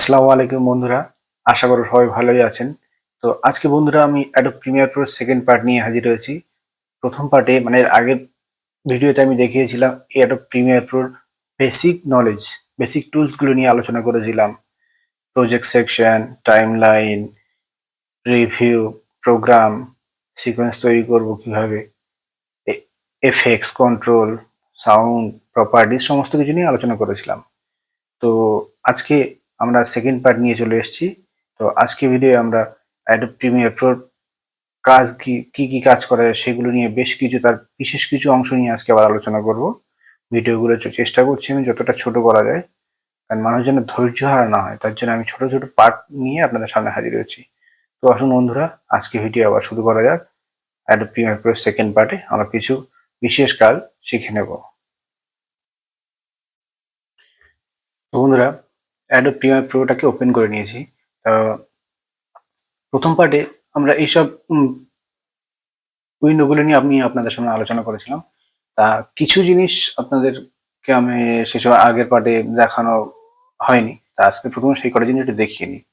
আসসালামু আলাইকুম বন্ধুরা, আশা করি সবাই ভালোই আছেন। তো আজকে বন্ধুরা আমি অ্যাডোব প্রিমিয়ার প্রোর সেকেন্ড পার্ট নিয়ে হাজির হয়েছি। প্রথম পার্টে মানে এর আগের ভিডিওতে আমি দেখিয়েছিলাম এই অ্যাডোব প্রিমিয়ার প্রোর বেসিক নলেজ, বেসিক টুলসগুলো নিয়ে আলোচনা করেছিলাম। Project section, timeline, review, program, sequence তৈরি করব কিভাবে, এফএক্স কন্ট্রোল, সাউন্ড, প্রপার্টিজ সমস্ত কিছু নিয়ে আলোচনা করেছিলাম। তো আজকে আমরা সেকেন্ড পার্ট নিয়ে চলে এসেছি। তো আজকে ভিডিও আমরা অ্যাডোব প্রিমিয়ার প্রোর কাজ কি কাজ করা যায় সেগুলো নিয়ে বেশ কিছু তার বিশেষ কিছু অংশ নিয়ে আজকে আবার আলোচনা করব। ভিডিওগুলো চেষ্টা করছি আমি যতটা ছোট করা যায়, কারণ মানুষ যেন ধৈর্য হারা না হয়, তার জন্য আমি ছোট ছোট পার্ট নিয়ে আপনাদের সামনে হাজির হয়েছি। তো আসুন বন্ধুরা, আজকে ভিডিও আবার শুরু করা যাক। অ্যাডোব প্রিমিয়ার প্রোর সেকেন্ড পার্টে আমরা কিছু বিশেষ কাজ শিখে নেব। তো বন্ধুরা, অ্যাডোব প্রিমিয়ার প্রোটাকে ওপেন করে নিয়েছি। প্রথম পার্টে আমরা এইসব উইন্ডোগুলো নিয়ে আপনাদের সামনে আলোচনা করেছিলাম। তা কিছু জিনিস আপনাদেরকে আমি সেসব আগের পার্টে দেখানো হয়নি, তা আজকে প্রথমে সেই কটা জিনিস একটু দেখিয়ে নিই।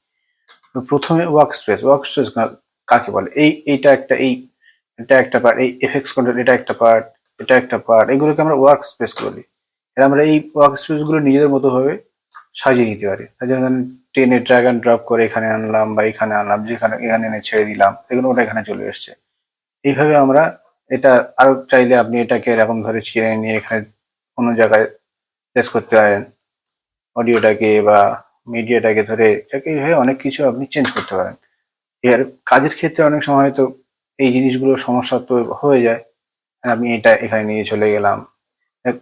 তো প্রথমে ওয়ার্ক স্পেস কাকে বলে? এটা একটা পার্ট, এই এফএক্স কন্ট্রোল এটা একটা পার্ট, এটা একটা পার্ট, এগুলোকে আমরা ওয়ার্ক স্পেস বলি। এর আমরা এই ওয়ার্ক স্পেস গুলো নিজেদের মতো ভাবে সাজিয়ে নিতে পারি। তার জন্য টেনে ড্র্যাগ অ্যান্ড ড্রপ করে এখানে আনলাম বা এখানে আনলাম, যেখানে এখানে এনে ছেড়ে দিলাম, দেখুন ওটা এখানে চলে এসছে। এইভাবে আমরা এটা আরো চাইলে আপনি এটাকে এরকম ধরে ছিঁড়ে নিয়ে এখানে কোনো জায়গায় প্লেস করতে পারেন, অডিওটাকে বা মিডিয়াটাকে ধরে এইভাবে অনেক কিছু আপনি চেঞ্জ করতে পারেন। এর কাজের ক্ষেত্রে অনেক সময় হয়তো এই জিনিসগুলো সমস্যা তো হয়ে যায়। আমি এটা এখানে নিয়ে চলে গেলাম,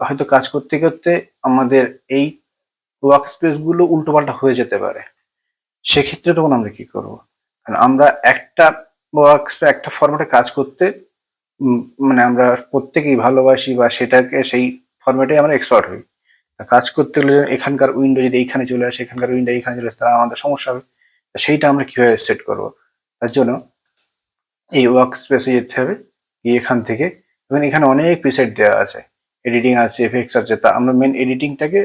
হয়তো কাজ করতে করতে আমাদের এই ওয়ার্ক স্পেস গুলো উল্টোপাল্টা হয়ে যেতে পারে। সেক্ষেত্রে তখন আমরা কি করব? কারণ আমরা একটা একটা ফরম্যাটে কাজ করতে মানে আমরা প্রত্যেকেই ভালোবাসি বা সেটাকে সেই ফরম্যাটে আমরা এক্সপার্ট হই। কাজ করতে গেলে এখানকার উইন্ডো যদি এইখানে চলে আসে, এখানকার উইন্ডো এইখানে চলে আসে, তাহলে আমাদের সমস্যা হবে। সেইটা আমরা কিভাবে সেট করব? তার জন্য এই ওয়ার্ক স্পেসে যেতে হবে, গিয়ে এখান থেকে এবং এখানে অনেক প্রিসেট দেওয়া আছে, এডিটিং আছে, এফএক্স আছে। তা আমরা মেন এডিটিংটাকে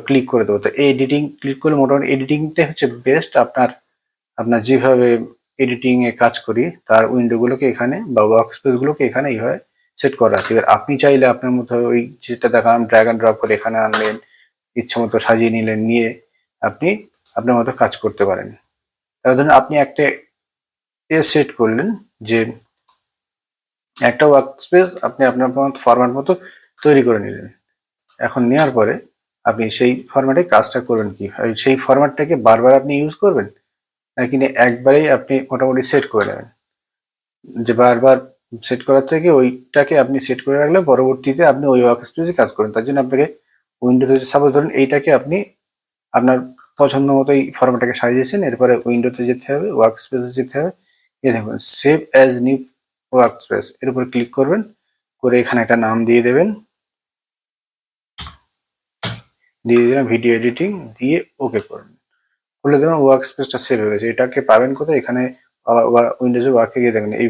ক্লিক করে দেবো। তো এই এডিটিং ক্লিক করলে মোটামুটি এডিটিংটা হচ্ছে বেস্ট। আপনার আপনার যেভাবে এডিটিং এ কাজ করি তার উইন্ডোগুলোকে এখানে বা ওয়ার্ক স্পেস গুলোকে এখানে এইভাবে সেট করা আছে। এবার আপনি চাইলে আপনার মতো ওই যেটা দেখালাম ড্র্যাগ অ্যান্ড ড্রপ করে এখানে আনলেন, ইচ্ছা মতো সাজিয়ে নিলেন, নিয়ে আপনি আপনার মতো কাজ করতে পারেন। তার ধরুন আপনি একটা সেট করলেন যে একটা ওয়ার্ক স্পেস আপনি আপনার ফরম্যাট মতো তৈরি করে নিলেন। এখন নেওয়ার পরে আপনি সেই ফরম্যাটে কাজটা করবেন কি, সেই ফরম্যাটটাকে বারবার আপনি ইউজ করবেন নাকি একবারেই আপনি মোটামুটি সেট করে নেবেন। যে বারবার সেট করার থেকে ওইটাকে আপনি সেট করে রাখলে পরবর্তীতে আপনি ওই ওয়ার্ক স্পেসে কাজ করেন। তার জন্য আপনাকে উইন্ডোতে সাপোজ ধরুন এইটাকে আপনি আপনার পছন্দ মতো এই ফরম্যাটটাকে সাজিয়েছেন, এরপরে উইন্ডোতে যেতে হবে, ওয়ার্ক স্পেসে যেতে হবে, এই দেখুন save as new work space, এর উপর ক্লিক করবেন, করে এখানে একটা নাম দিয়ে দেবেন, দিয়ে দিলাম ভিডিও এডিটিং, দিয়ে ওকে করবেন। করলে দেখুন ওয়ার্ক স্পেসটা সেভ হয়ে গেছে। এটাকে পাবেন কোথায়? এখানে উইন্ডোজে ওয়ার্কে গিয়ে দেখেন এই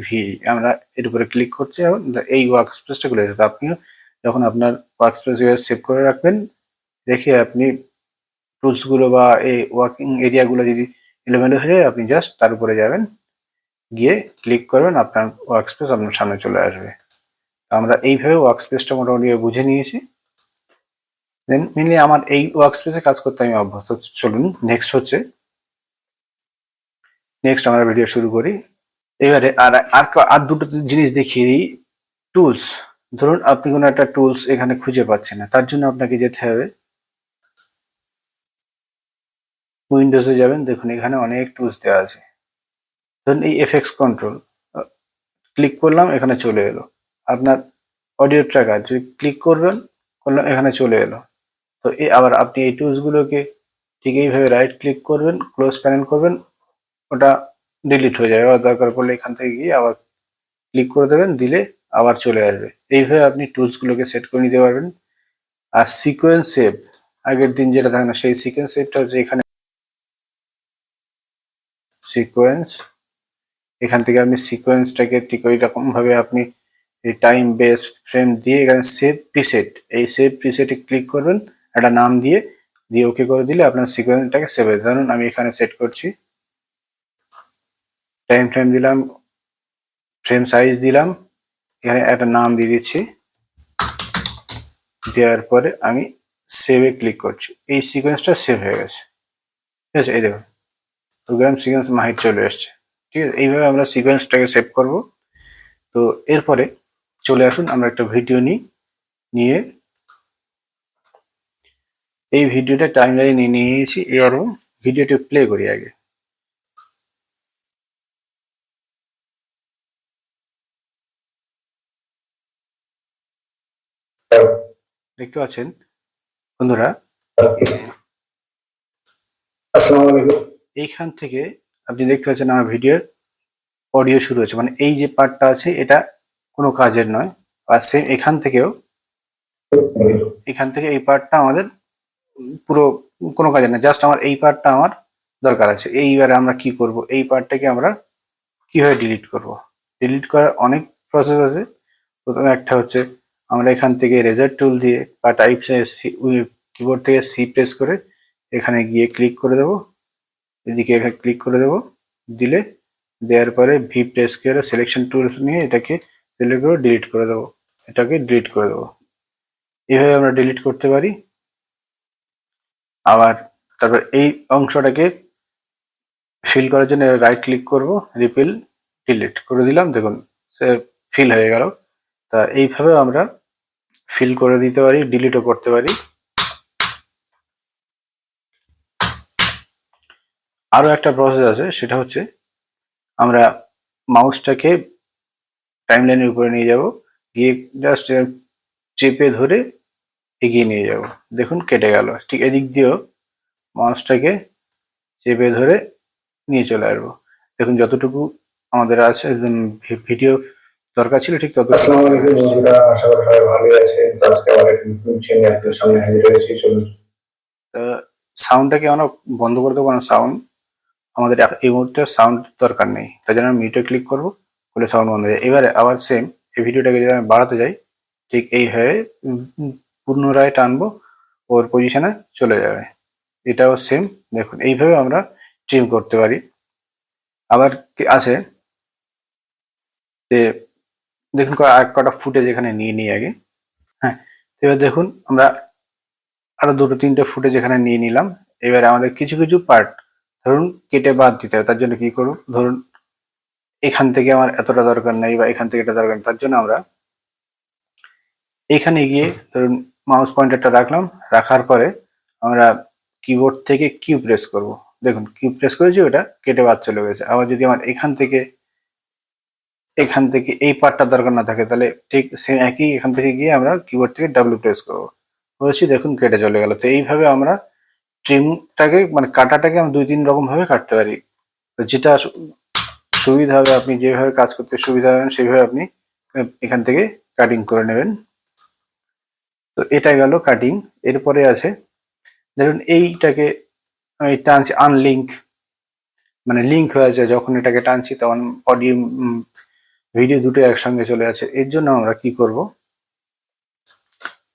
আমরা এর উপরে ক্লিক করছি এবং এই ওয়ার্ক স্পেসটা খুলে গেছে। তো আপনিও যখন আপনার ওয়ার্ক স্পেস সেভ করে রাখবেন, রেখে আপনি টুলসগুলো বা এই ওয়ার্কিং এরিয়াগুলো যদি এলোমেলো হয়ে যায়, আপনি জাস্ট তার উপরে যাবেন, গিয়ে ক্লিক করবেন, আপনার ওয়ার্ক স্পেস আপনার সামনে চলে আসবে। আমরা এইভাবে ওয়ার্ক স্পেসটা মোটামুটি বুঝে নিয়েছি। দেন মেনলি আমার এই ওয়ার্ক স্পেসে কাজ করতে আমি অভ্যস্ত। চলুন নেক্সট আমরা ভিডিও শুরু করি। এবারে আর দুটো জিনিস দেখিয়ে দিই। টুলস, ধরুন আপনি কোনো একটা টুলস এখানে খুঁজে পাচ্ছেন না, তার জন্য আপনাকে যেতে হবে উইন্ডোজে যাবেন, দেখুন এখানে অনেক টুলস দেওয়া আছে। ধরুন এই এফএক্স কন্ট্রোল ক্লিক করলাম, এখানে চলে এলো। আপনার অডিও ট্র্যাকার যদি ক্লিক করলাম এখানে চলে এলো। তো আবার আপনি এই টুলসগুলোকে ঠিক এইভাবে রাইট ক্লিক করবেন, ক্লোজ প্যানেল করবেন, ওটা ডিলিট হয়ে যাবে। আবার দরকার পড়লে এখান থেকে গিয়ে আবার ক্লিক করে দেবেন, দিলে আবার চলে আসবে। এইভাবে আপনি টুলসগুলোকে সেট করে নিতে পারবেন। আর সিকোয়েন্স সেভ, আগের দিন যেটা থাকে না, সেই সিকোয়েন্স সেভটা হচ্ছে এখানে সিকোয়েন্স, এখান থেকে আপনি সিকোয়েন্সটাকে ঠিক ওই রকম ভাবে আপনি এই টাইম বেস ফ্রেম দিয়ে এখানে সেভ প্রিসেট, এই সেভ প্রিসেটে ক্লিক করবেন, একটা নাম দিয়ে দিয়ে ওকে করে দিলে আপনার সিকোয়েন্সটাকে সেভ হয়ে, ধরুন আমি এখানে সেট করছি, টাইম ফ্রেম দিলাম, ফ্রেম সাইজ দিলাম, এখানে একটা নাম দিয়ে দিচ্ছি, দেওয়ার পরে আমি সেভে ক্লিক করছি, এই সিকোয়েন্সটা সেভ হয়ে গেছে। ঠিক আছে, এই দেখুন প্রোগ্রাম সিকোয়েন্স মাহির চলে এসছে। ঠিক আছে, এইভাবে আমরা সিকোয়েন্সটাকে সেভ করব। তো এরপরে চলে আসুন আমরা একটা ভিডিও নিয়ে এই ভিডিওটা টাইম লাইনে নিয়ে এসেছি, এবার ভিডিওটা প্লে করি আগে। দেখতে পাচ্ছেন বন্ধুরা, এইখান থেকে আপনি দেখতে পাচ্ছেন আমার ভিডিওর অডিও শুরু হচ্ছে, মানে এই যে পার্টটা আছে এটা কোনো কাজের নয়। আর সেম এখান থেকে এই পার্টটা আমাদের পুরো কোনো কাজের না, জাস্ট আমার এই পার্টটা আমার দরকার আছে। এইবারে আমরা কি করব, এই পার্টটাকে আমরা কিভাবে ডিলিট করব। ডিলিট করার অনেক প্রসেস আছে। প্রথমে একটা হচ্ছে আমরা এখান থেকে রেজার টুল দিয়ে বা টাইপ কিবোর্ড থেকে সি প্রেস করে এখানে গিয়ে ক্লিক করে দেবো, এদিকে এখানে ক্লিক করে দেবো, দিলে দেওয়ার পরে ভি প্রেস করে সিলেকশন টুলস নিয়ে এটাকে সিলেক্ট করে ডিলিট করে দেবো, এটাকে ডিলিট করে দেবো। এইভাবে আমরা ডিলিট করতে পারি। আবার তারপর এই অংশটাকে ফিল করার জন্য রাইট ক্লিক করব, রিপিল ডিলিট করে দিলাম, দেখুন সে ফিল হয়ে গেল। তা এইভাবে আমরা ফিল করে দিতে পারি, ডিলিটও করতে পারি। আরো একটা প্রসেস আছে, সেটা হচ্ছে আমরা মাউসটাকে টাইমলাইনের উপরে নিয়ে যাব, গিয়ে জাস্ট চেপে ধরে এগিয়ে নিয়ে যাব, দেখুন কেটে গেল। ঠিক এদিক দিয়েও মাউসটাকে চেপে ধরে নিয়ে চলে আসবো, দেখুন যতটুকু আমাদের আছে ভিডিও দরকার ছিল ঠিক তত। আসসালামু আলাইকুম বন্ধুরা, আশা করি সবাই ভালোই আছেন। তো আজকে আবার একটা নতুন বিষয় নিয়ে আপনাদের সামনে হাজির হয়েছি। চলুন সাউন্ডটাকে আমরা বন্ধ করে দেবো, কারণ সাউন্ড আমাদের এই মুহূর্তে সাউন্ড দরকার নেই, তাই জন্য আমি মিউটে ক্লিক করবো, বলে সাউন্ড বন্ধ হয়ে যায়। এবারে আবার সেম এই ভিডিওটাকে যদি আমি বাড়াতে যাই, ঠিক এইভাবে পুনরায় টানবো, ওর পজিশনে চলে যাবে। এটাও সেম, দেখুন এইভাবে আমরা ট্রিম করতে পারি। আবার কি আছে যে দেখুন আর কটা ফুটেজ এখানে নিয়ে নিই আগে। হ্যাঁ, এবার দেখুন আমরা আরো দুটো তিনটে ফুটেজ এখানে নিয়ে নিলাম। এবারে আমাদের কিছু কিছু পার্ট ধরুন কেটে বাদ দিতে হবে, তার জন্য কি করব, ধরুন এখান থেকে আমার এতটা দরকার নেই বা এখান থেকে এটা দরকার নেই, তার জন্য আমরা এখানে গিয়ে ধরুন মাউস পয়েন্টারটা রাখলাম, রাখার পরে আমরা কিবোর্ড থেকে কিউ প্রেস করব, দেখুন কিউ প্রেস করেছি, ওটা কেটে বাদ চলে গেছে। আবার যদি আমার এখান থেকে এই পার্টটা দরকার না থাকে, তাহলে ঠিক সেম একই এখান থেকে গিয়ে আমরা কিবোর্ড থেকে ডাব্লিউ প্রেস করবো, বলেছি দেখুন কেটে চলে গেল। তো এইভাবে আমরা ট্রিমটাকে মানে কাটাটাকে আমরা দুই তিন রকম ভাবে কাটতে পারি। তো যেটা সুবিধা হবে, আপনি যেভাবে কাজ করতে সুবিধা হবেন সেইভাবে আপনি এখান থেকে কাটিং করে নেবেন। তো এটা গেল কাটিং। এরপরে আছে ধরুন এইটাকে আমি টানছি আনলিঙ্ক, মানে লিঙ্ক হয়ে আছে, যখন এটাকে টানছি তখন অডিও ভিডিও দুটো একসঙ্গে চলে আসে। এর জন্য আমরা কি করব,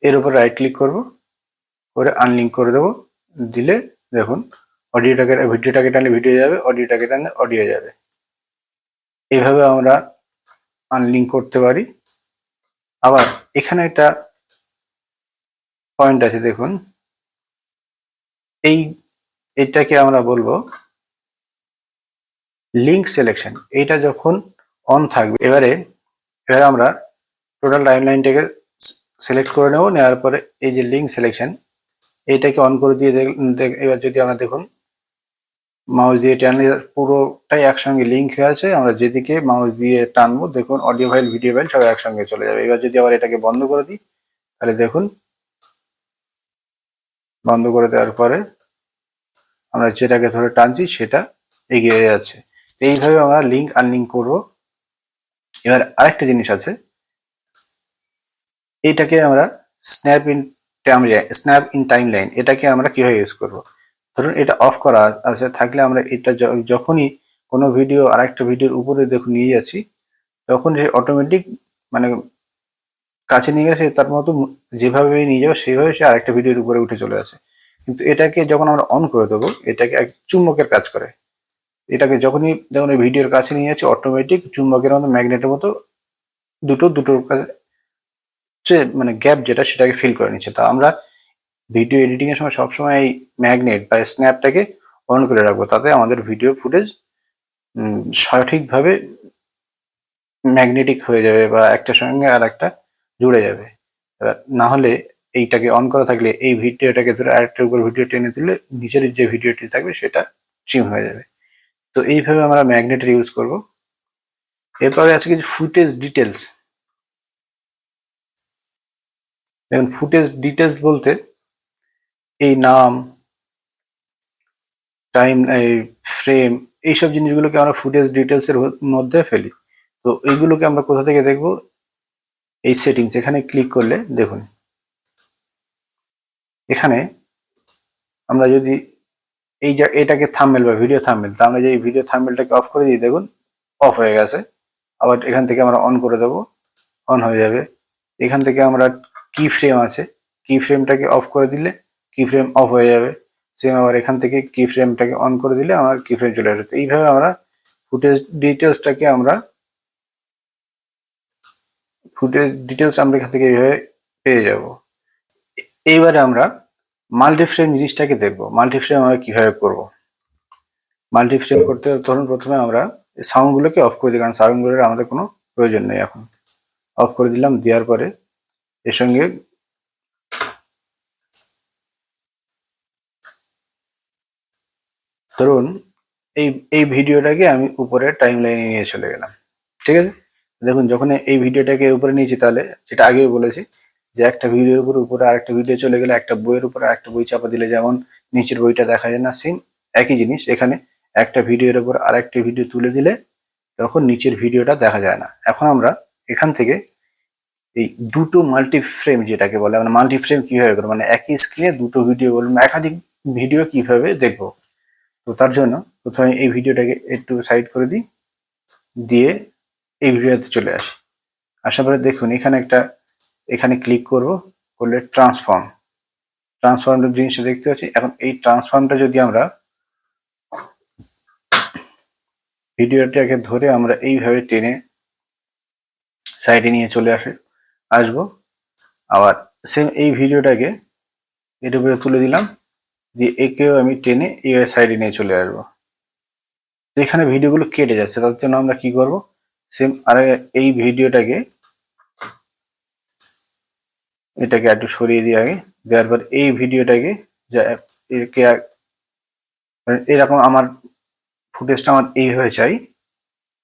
এর উপর রাইট ক্লিক করব, করে আনলিঙ্ক করে দেবো, দিলে দেখুন ভিডিওটাকে টানলে ভিডিও যাবে, অডিওটাকে টানলে অডিও যাবে। এইভাবে আমরা আনলিঙ্ক করতে পারি। আবার এখানে একটা পয়েন্ট আছে, দেখুন এটাকে আমরা বলবো লিঙ্ক সিলেকশন। এইটা যখন অন থাকবে, এবারে আমরা টোটাল টাইমলাইনটাকে সিলেক্ট করে নেব, নেওয়ার পরে এই যে লিঙ্ক সিলেকশন এইটাকে অন করে দিয়ে এবার যদি আমরা দেখুন মাউস দিয়ে টানলে পুরোটাই একসঙ্গে লিঙ্ক হয়ে আছে, আমরা যেদিকে মাউস দিয়ে টানবো দেখুন অডিও ফাইল ভিডিও ফাইল সব একসঙ্গে চলে যাবে। এবার যদি আবার এটাকে বন্ধ করে দিই, তাহলে দেখুন বন্ধ করে দেওয়ার পরে আমরা যেটাকে ধরে টানছি সেটা এগিয়ে যাচ্ছে। এইভাবে আমরা লিঙ্ক আনলিঙ্ক করবো। এবার আরেকটা জিনিস আছে, এইটাকে আমরা স্ন্যাপ ইন টাইমলাইন, এটাকে আমরা কিভাবে ইউজ করব। ধরুন এটা অফ করা আছে, থাকলে আমরা এটা যখনই কোনো ভিডিও আরেকটা ভিডিওর উপরে দেখুন নিয়ে যাচ্ছি, তখন সে অটোমেটিক মানে কাছে নিয়ে গেলে তার মতো যেভাবে নিয়ে যাবে সেইভাবে সে আরেকটা ভিডিওর উপরে উঠে চলে আসে। কিন্তু এটাকে যখন আমরা অন করে দেবো, এটাকে এক চুম্বকের কাজ করে। এটাকে যখনই যখন ওই ভিডিওর কাছে নিয়ে যাচ্ছে, অটোমেটিক চুম্বকের মতো, ম্যাগনেটের মতো দুটোর কাছে মানে গ্যাপ যেটা, সেটাকে ফিল করে নিচ্ছে। তা আমরা ভিডিও এডিটিং এর সময় সবসময় এই ম্যাগনেট বা স্ন্যাপটাকে অন করে রাখবো, তাতে আমাদের ভিডিও ফুটেজ সঠিকভাবে ম্যাগনেটিক হয়ে যাবে বা একটার সঙ্গে আর একটা জুড়ে যাবে। এবার না হলে এইটাকে অন করা থাকলে এই ভিডিওটাকে ধরে আরেকটার উপর ভিডিও টেনে দিলে নিচের যে ভিডিওটি থাকবে সেটা ট্রিম হয়ে যাবে। তো এইভাবে আমরা ম্যাগনেটের ইউজ করব। এরপরে আছে কিছু ফুটেজ ডিটেলস। দেখুন, ফুটেজ ডিটেলস বলতে এই নাম, টাইম, এই ফ্রেম, এইসব জিনিসগুলোকে আমরা ফুটেজ ডিটেলস এর মধ্যে ফেলি। তো এইগুলোকে আমরা কোথা থেকে দেখবো? এই সেটিংস এখানে ক্লিক করলে দেখুন, এখানে আমরা যদি এটাকে থাম্বনেল বা ভিডিও থাম্বনেল, তা আমরা যে ভিডিও থাম্বনেলটাকে অফ করে দিই, দেখুন অফ হয়ে গেছে। আবার এখান থেকে আমরা অন করে দেবো, অন হয়ে যাবে। এখান থেকে আমরা কি ফ্রেম আছে, কি ফ্রেমটাকে অফ করে দিলে কি ফ্রেম অফ হয়ে যাবে। সেম আবার এখান থেকে কি ফ্রেমটাকে অন করে দিলে আমার কি ফ্রেম চলে আসবে। এইভাবে আমরা ফুটেজ ডিটেলস আমরা এখান থেকে এইভাবে পেয়ে যাব। এইবারে আমরা মাল্টিফ্রেম জিনিসটাকে দেখবো। মাল্টিফ্রেম আমরা কিভাবে করব। মাল্টিফ্রেম করতে ধরুন প্রথমে আমরা সাউন্ডগুলোকে অফ করে দিই, কারণ সাউন্ডগুলোর আমাদের কোনো প্রয়োজন নেই এখন। অফ করে দিলাম, দেওয়ার পরে এর সঙ্গে ধরুন এই ভিডিওটাকে আমি উপরে টাইম লাইনে নিয়ে চলে গেলাম, ঠিক আছে। দেখুন, যখন এই ভিডিওটাকে উপরে নিয়েছি, তাহলে যেটা আগেও বলেছি যে একটা ভিডিওর উপরে আরেকটা ভিডিও চলে গেলে, একটা বইয়ের উপরে আরেকটা বই চাপা দিলে যেমন নিচের বইটা দেখা যায় না, সেম একই জিনিস এখানে একটা ভিডিওর উপর আরেকটা ভিডিও তুলে দিলে তখন নিচের ভিডিওটা দেখা যায় না। এখন আমরা এখান থেকে এই দুটো মাল্টি ফ্রেম যেটাকে বলে, মানে মাল্টি ফ্রেম কিভাবে করবো, মানে একই স্ক্রিনে দুটো ভিডিও বলবো, একাধিক ভিডিও কিভাবে দেখবো। তো তার জন্য প্রথমে এই ভিডিওটাকে একটু সাইড করে দিই, দিয়ে এই ভিডিওতে চলে আসি। আসার পরে দেখুন এখানে ক্লিক করব, করলে ট্রান্সফর্ম জিনিসটা দেখতে পাচ্ছি। এখন এই ট্রান্সফর্মটা যদি আমরা ভিডিওটাকে ধরে আমরা এইভাবে টেনে সাইডে নিয়ে চলে আসবো, আবার সেম এই ভিডিওটাকে এর উপরে তুলে দিলাম, দিয়ে একেও আমি টেনে এইভাবে সাইডে নিয়ে চলে আসবো। এখানে ভিডিওগুলো কেটে যাচ্ছে, তার জন্য আমরা কি করব, সেম আর এই ভিডিওটাকে এটাকে একটু সরিয়ে দিই আগে, দেওয়ার পর এই ভিডিওটাকে এরকম আমার ফুটেজটা আমার এইভাবে চাই,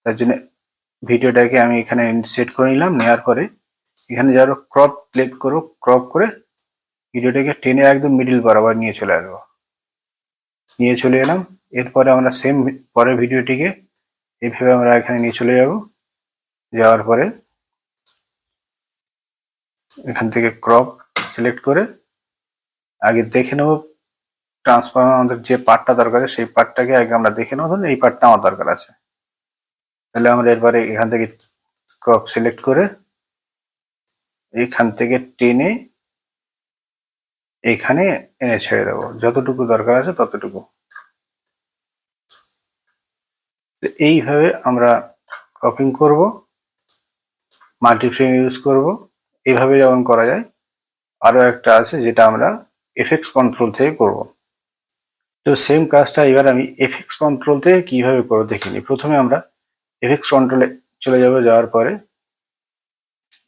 তার জন্য ভিডিওটাকে আমি এখানে সেট করে নিলাম। নেওয়ার পরে এখানে যারা ক্রপ ক্লিক করো, ক্রপ করে ভিডিওটাকে টেনে একদম মিডিল বরাবর নিয়ে চলে এলাম। এরপরে আমরা সেম পরের ভিডিওটিকে এইভাবে আমরা এখানে নিয়ে চলে যাওয়ার পরে এখান থেকে ক্রপ সিলেক্ট করে আগে দেখে নেবো ট্রান্সফর্ম আমাদের যে পার্টটা দরকার আছে, সেই পার্টটাকে আগে আমরা দেখে নেবো। ধরুন এই পার্টটা আমার দরকার আছে, তাহলে আমরা এরপরে এখান থেকে ক্রপ সিলেক্ট করে এখান থেকে টেনে এখানে এনে ছেড়ে দেবো, যতটুকু দরকার আছে ততটুকু। এইভাবে আমরা ক্রপিং করব, মাল্টিফ্রেম ইউজ করব। এইভাবে যেমন করা যায়, আরো একটা আছে যেটা আমরা এফএক্স কন্ট্রোল থেকে করব। তো সেম কাজটা এবার আমি এফএক্স কন্ট্রোল থেকে কিভাবে করবো দেখিনি। প্রথমে আমরা এফএক্স কন্ট্রোলে চলে যাব, যাওয়ার পরে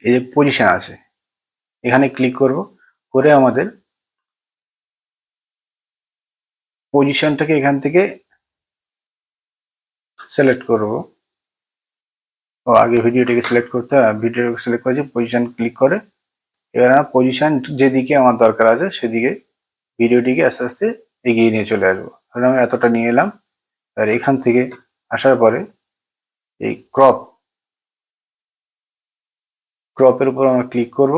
এই যে পজিশন আছে এখানে ক্লিক করব, করে আমাদের পজিশনটাকে এখান থেকে সিলেক্ট করব। ও আগে ভিডিওটাকে সিলেক্ট করতে হয়, ভিডিওটাকে সিলেক্ট করেছি, পজিশন ক্লিক করে এবার আমার পজিশন যেদিকে আমার দরকার আছে সেদিকে ভিডিওটিকে আস্তে আস্তে এগিয়ে নিয়ে চলে আসবো। ধরুন আমি এতটা নিয়ে এলাম, আর এখান থেকে আসার পরে এই ক্রপের উপর আমরা ক্লিক করব,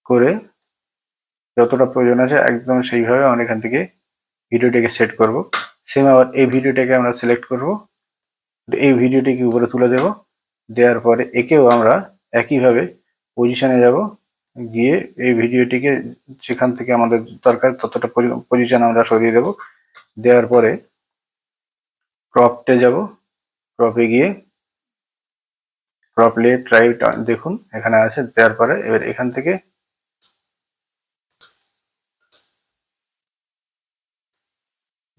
করে যতটা প্রয়োজন আছে একদম সেইভাবে আমরা এখান থেকে ভিডিওটাকে সেট করব। সেম আবার এই ভিডিওটাকে আমরা সিলেক্ট করব, এই ভিডিওটিকে উপরে তুলে দেব, দেওয়ার পরে একেও আমরা একইভাবে পজিশনে যাব, গিয়ে এই ভিডিওটিকে যেখান থেকে আমাদের দরকার ততটা পজিশন আমরা সরিয়ে দেব। দেওয়ার পরে ক্রপটে যাব, ক্রপে গিয়ে ক্রপ লেফট রাইট দেখুন এখানে আছে। দেওয়ার পরে এবার এখান থেকে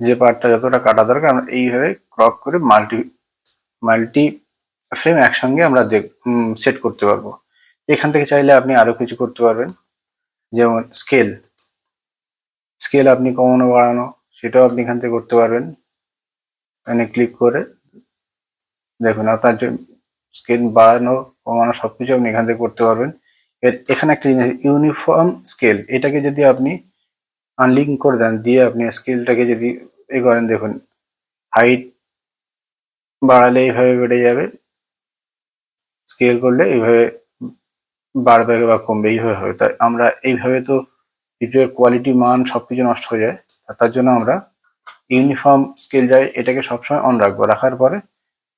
যে পার্টটা যতটা কাটা দরকার আমরা এইভাবে ক্রপ করে মাল্টি ফ্রেম একসঙ্গে আমরা সেট করতে পারবো। এখান থেকে চাইলে আপনি আরো কিছু করতে পারবেন, যেমন স্কেল আপনি কমানো বাড়ানো সেটাও আপনি এখান থেকে করতে পারবেন। এখানে ক্লিক করে দেখুন আপনার স্কেল বাড়ানো কমানো সবকিছু আপনি এখান থেকে করতে পারবেন। এখানে একটা জিনিস ইউনিফর্ম স্কেল, এটাকে যদি আপনি আনলিঙ্ক করে দেন, দিয়ে আপনি স্কেলটাকে যদি করেন, দেখুন হাইট বাড়ালে এইভাবে বেড়ে যাবে, স্কেল করলে এইভাবে বাড়বে বা কমবে, এইভাবে হবে। তাই আমরা এইভাবে তো ভিডিওর কোয়ালিটি মান সবকিছু নষ্ট হয়ে যায়। তার জন্য আমরা ইউনিফর্ম স্কেল যাই এটাকে সবসময় অন রাখবো। রাখার পরে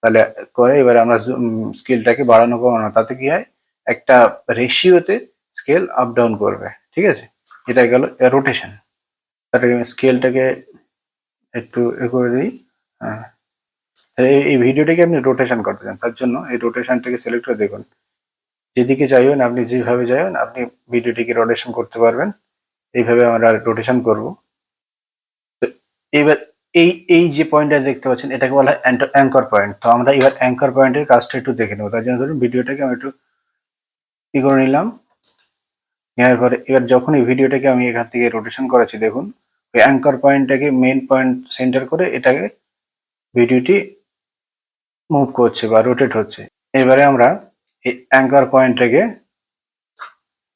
তাহলে করে এবারে আমরা স্কেলটাকে বাড়ানো কমানো, তাতে কি হয় একটা রেশিওতে স্কেল আপ ডাউন করবে। ঠিক আছে, এটা গেল রোটেশন। তাহলে স্কেলটাকে একটু করে দিই। হ্যাঁ, এই ভিডিওটাকে আপনি রোটেশন করতে চান, তার জন্য এই রোটেশনটাকে সিলেক্ট করে দেখুন যেদিকে চাইবেন, আপনি যেভাবে চাইবেন আপনি ভিডিওটিকে রোটেশন করতে পারবেন। এইভাবে আমরা রোটেশন করব। তো এবার এই এই যে পয়েন্টটা দেখতে পাচ্ছেন এটাকে বলা হয় অ্যাঙ্কর পয়েন্ট। তো আমরা এবার অ্যাঙ্কর পয়েন্টের কাজটা একটু দেখে নেবো। তার জন্য ধরুন ভিডিওটাকে আমি একটু করে নিলাম। নেওয়ার পরে এবার যখন এই ভিডিওটাকে আমি এখান থেকে রোটেশন করেছি, দেখুন ওই অ্যাঙ্কর পয়েন্টটাকে মেন পয়েন্ট সেন্টার করে এটাকে ভিডিওটি মুভ করছে বা রোটেট হচ্ছে। এবারে আমরা এই অ্যাঙ্কর পয়েন্টটাকে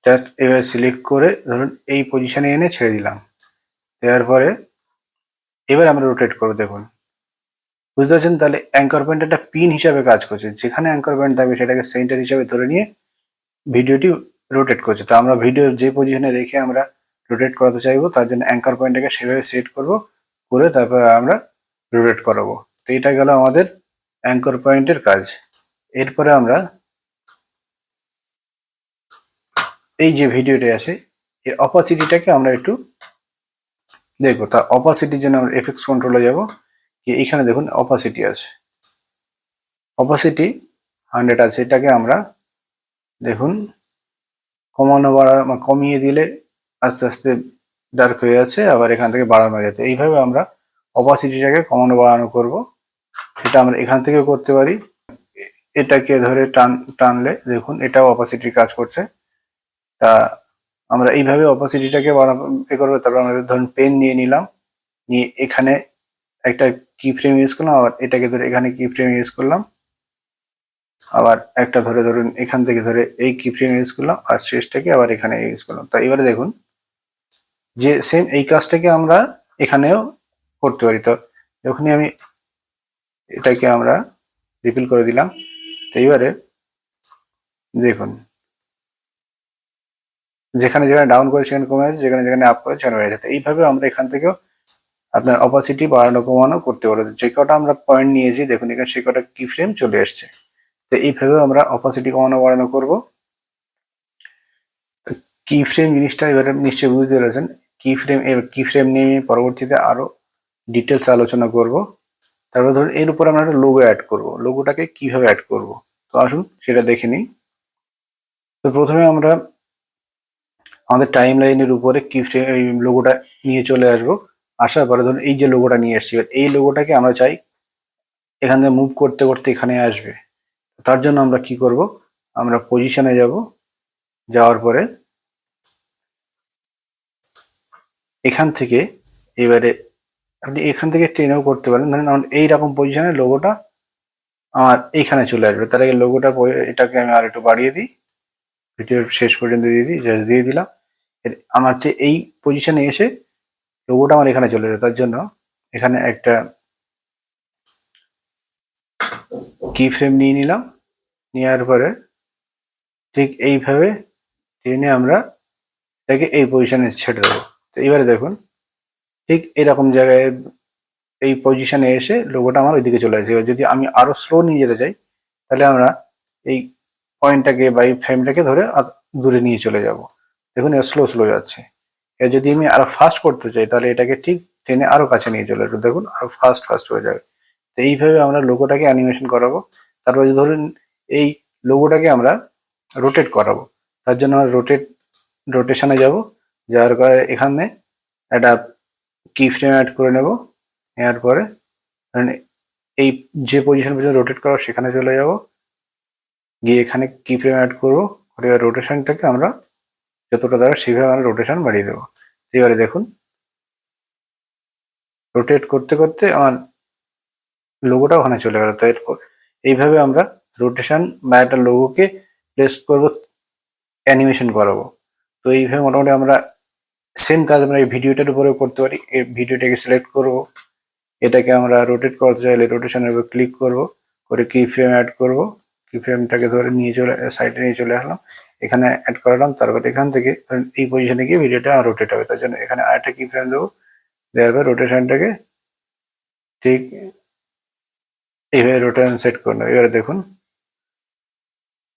জাস্ট এবার সিলেক্ট করে ধরুন এই পজিশনে এনে ছেড়ে দিলাম। দেওয়ার পরে এবার আমরা রোটেট করবো। দেখুন বুঝতে পারছেন, তাহলে অ্যাঙ্কর পয়েন্ট একটা পিন হিসাবে কাজ করছে। যেখানে অ্যাঙ্কর পয়েন্ট থাকবে সেটাকে সেন্টার হিসাবে ধরে নিয়ে ভিডিওটি রোটেট করছে। তো আমরা ভিডিওর যে পজিশনে রেখে আমরা রোটেট করাতে চাইবো, তার জন্য অ্যাঙ্কর পয়েন্টটাকে সেভাবে সেট করব, করে তারপরে আমরা রোটেট করাবো। তো এটা গেল আমাদের অ্যাঙ্কর পয়েন্টের কাজ। এরপরে আমরা এই যে ভিডিওটি আছে এর অপাসিটিটাকে আমরা একটু দেখবো। তা অপাসিটির জন্য আমরা এফেক্টস কন্ট্রোলে যাব, এখানে দেখুন অপাসিটি আছে, অপাসিটি 100 আছে। এটাকে আমরা দেখুন কমানো কমিয়ে দিলে আস্তে আস্তে ডার্ক হয়ে যাচ্ছে, আবার এখান থেকে বাড়ানো যাচ্ছে। এইভাবে আমরা অপাসিটিটাকে কমানো বাড়ানো করব। সেটা আমরা এখান থেকে করতে পারি। এটাকে ধরে টানলে দেখুন এটাও অপাসিটির কাজ করছে। তা আমরা এইভাবে অপাসিটিটাকে বাড়াবো করবো। তারপর আমরা ধরুন পেন নিয়ে নিলাম, নিয়ে এখানে একটা কি ফ্রেম ইউজ করলাম, আবার এটাকে ধরে এখানে কি ফ্রেম ইউজ করলাম, আবার একটা ধরে ধরুন এখান থেকে ধরে এই কি ফ্রেম ইউজ করলাম, আর শেষটাকে আবার এখানে ইউজ করলাম। তা এবারে দেখুন যে সেম এই কাজটাকে আমরা এখানেও করতে পারি। তো যখনই আমি এটাকে আমরা রিপিল করে দিলাম, তো এইবারে দেখুন যেখানে যেখানে ডাউন করে সেখানে কমে যাচ্ছে, যেখানে যেখানে আপ করে সেখানে বেড়ে যাচ্ছে। এইভাবে আমরা এখান থেকেও আপনার অপাসিটি বাড়ানো কমানো করতে পারবো। যে কটা আমরা পয়েন্ট নিয়েছি দেখুন এখানে সে কটা কি ফ্রেম চলে আসছে। তো এইভাবে আমরা অপাসিটি কমানো বাড়ানো করব। কি ফ্রেম জিনিসটা এবারে নিশ্চয়ই বুঝতে পেরেছেন। কি ফ্রেম নিয়ে পরবর্তীতে আরো ডিটেলস আলোচনা করব। তারপর ধরুন এর উপর আমরা একটা লোগো অ্যাড করব। লোগোটাকে কিভাবে অ্যাড করব, তো আসুন সেটা দেখে নিই। তো প্রথমে আমরা আমাদের টাইম লাইনের উপরে কি ফ্রেম এই লোগোটা নিয়ে চলে আসবো। আসার পরে ধরুন এই যে লোগোটা নিয়ে এসছি, এই লোগোটাকে আমরা চাই এখান থেকে মুভ করতে করতে এখানে আসবে। তার জন্য আমরা কি করব, আমরা পজিশনে যাব, যাওয়ার পরে এখান থেকে এবারে আপনি এখান থেকে টেনেও করতে পারেন। ধরেন এইরকম পজিশনে লোগোটা আমার এইখানে চলে আসবে। তার আগে লোগোটা এটাকে আমি আর একটু বাড়িয়ে দিই, ভিডিওর শেষ পর্যন্ত দিয়ে দিই, জাস্ট দিয়ে দিলাম। আমার যে এই পজিশনে এসে লোগোটা আমার এখানে চলে যাবে। তার জন্য এখানে একটা কি ফ্রেম নিয়ে নিলাম, নেওয়ার পরে ঠিক এইভাবে টেনে আমরা এটাকে এই পজিশনে ছেড়ে দেবো। তো এবারে দেখুন ঠিক এরকম জায়গায় এই পজিশনে এসে লোগোটা আমার ওইদিকে চলে আসে। এবার যদি আমি আরো স্লো নিয়ে যেতে চাই, তাহলে আমরা এই পয়েন্টটাকে বা এই ফ্রেমটাকে ধরে দূরে নিয়ে চলে যাব। দেখুন স্লো স্লো যাচ্ছে। এর যদি আমি আরো ফাস্ট করতে চাই তাহলে এটাকে ঠিক টেনে আরো কাছে নিয়ে চলে আসবো, দেখুন আরো ফাস্ট ফাস্ট হয়ে যাবে। তো এইভাবে আমরা লোগোটাকে অ্যানিমেশন করাবো। তারপর ধরুন এই লোগোটাকে আমরা রোটেট করাবো, তার জন্য আমরা রোটেশনে যাব, যাওয়ার পরে এখানে একটা কি ফ্রেম অ্যাড করে নেব। নেওয়ার পরে ধরুন এই যে পজিশন পর্যন্ত রোটেট করা সেখানে চলে যাব, গিয়ে এখানে কি ফ্রেম অ্যাড করবো, করে রোটেশনটাকে আমরা যতটা দ্বারা সেভাবে আমরা রোটেশন বাড়িয়ে দেবো। এবারে দেখুন রোটেট করতে করতে আমার লোগোটা ওখানে চলে গেল। তো এরপর এইভাবে আমরা রোটেশন বা একটা লোগোকে প্লেস করব, অ্যানিমেশন করাবো। তো এইভাবে মোটামুটি আমরা সেম কাজ আমরা এই ভিডিওটার উপরেও করতে পারি। এই ভিডিওটাকে সিলেক্ট করব, এটাকে আমরা রোটেট করতে চাইলে রোটেশনের উপর ক্লিক করব, করে কি ফ্রেম অ্যাড করব, কি ফ্রেমটাকে ধরে নিয়ে চলে সাইডে নিয়ে চলে আসলাম, এখানে অ্যাড করালাম। তারপর এখান থেকে এই পজিশনে গিয়ে ভিডিওটা রোটেট হবে, তার জন্য এখানে আরেকটা কি ফ্রেম দেবো, দেওয়ার পর রোটেশনটাকে ঠিক এইভাবে রোটেশন সেট করে নেবো। এবারে দেখুন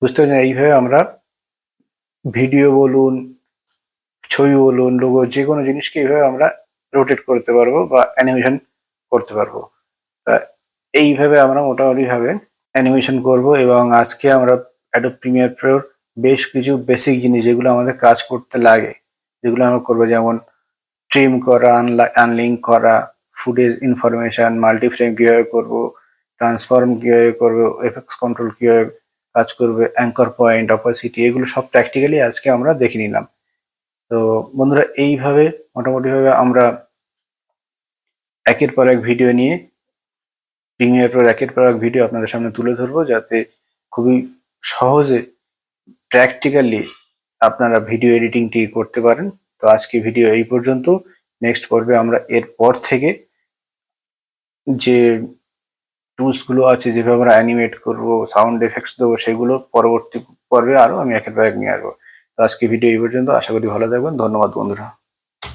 বুঝতে পারছেন, এইভাবে আমরা ভিডিও বলুন, ছবি বলুন, লোগো, যে কোনো জিনিসকে এইভাবে আমরা রোটেট করতে পারবো বা অ্যানিমেশন করতে পারবো। তা এইভাবে আমরা মোটামুটি ভাবে অ্যানিমেশন করব। এবং আজকে আমরা অ্যাডোব প্রিমিয়ার প্রোর বেশ কিছু বেসিক জিনিস যেগুলো আমাদের কাজ করতে লাগে, যেগুলো আমরা করবো, যেমন ট্রিম করা, আনলিঙ্ক করা, ফুটেজ ইনফরমেশন, মাল্টিফ্রেম কিভাবে করব, ট্রান্সফর্ম কিভাবে করব, এফএক্স কন্ট্রোল কিভাবে কাজ করবে, অ্যাঙ্কর পয়েন্ট, অপাসিটি, এগুলো সব প্র্যাকটিক্যালি আজকে আমরা দেখে নিলাম। তো বন্ধুরা এইভাবে মোটামুটিভাবে আমরা একের পর এক ভিডিও নিয়ে প্রিমিয়ার প্রোর একের পর এক ভিডিও আপনাদের সামনে তুলে ধরবো, যাতে খুবই সহজে প্র্যাকটিক্যালি আপনারা ভিডিও এডিটিংটি করতে পারেন। তো আজকে ভিডিও এই পর্যন্ত। নেক্সট পর্বে আমরা এরপর থেকে যে টুলসগুলো আছে, যেভাবে আমরা অ্যানিমেট করব, সাউন্ড এফেক্টস দেবো, সেগুলো পরবর্তী পর্বে আরো আমি একের পর এক নিয়ে আসবো। তো আজকে ভিডিও এই পর্যন্ত। আশা করি ভালো থাকবেন। ধন্যবাদ বন্ধুরা।